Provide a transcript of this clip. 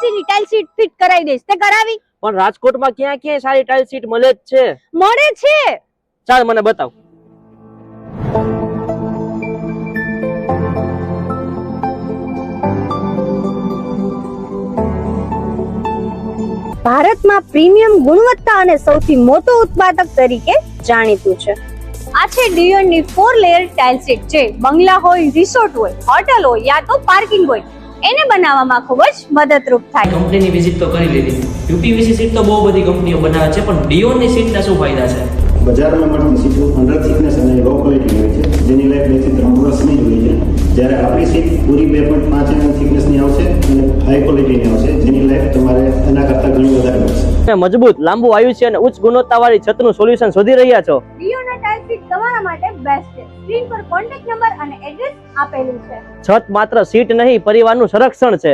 PVC ની tile seat fit કરાવી દઈશ. તે કરાવી? પણ રાજકોટમાં ક્યાં ક્યાં સારી ટાઇલ સીટ મળે જ છે. મળે છે. ચાલ મને બતાવ. ભારતમાં પ્રીમિયમ ગુણવત્તા અને સૌથી મોટો ઉત્પાદક તરીકે જાણીતું છે. આ છે ડિયોન ની 4 લેયર ટાઇલ સીટ, જે બંગલા હોય, રિસોર્ટ હોય, હોટલ હોય યા તો પાર્કિંગ હોય, એને બનાવવામાં ખૂબ જ મદદરૂપ થાય. કંપનીની વિઝિટ તો કરી લીધી. યુપીવીસી સીટ તો બહુ બધી કંપનીઓ બનાવે છે, પણ ડિયોનની સીટના શું ફાયદા છે? બજારમાં મળતી સીટો અંડર થિકનેસ અને લો ક્વોલિટી હોય છે, જેની લાઈફ 2 થી 3 વર્ષની જ હોય છે. જ્યારે આપણી સીટ પૂરી 2.5 mm થિકનેસની આવશે અને હાઈ ક્વોલિટીની આવશે, જેની લાઈફ તમારે એના કરતાં ઘણી વધારે મળશે. મજબૂત, લાંબુ આયુષ્ય અને ઉચ્ચ ગુણવત્તાવાળી છતનું સોલ્યુશન શોધી રહ્યા છો? ડિયોનના ટાઇલ સીટ તમારા માટે બેસ્ટ છે. સ્ક્રીન પર કોન્ટેક્ટ નંબર અને એડ્રેસ આપેલું છે. છત માત્ર સીટ નહીં, પરિવારનું સંરક્ષણ છે.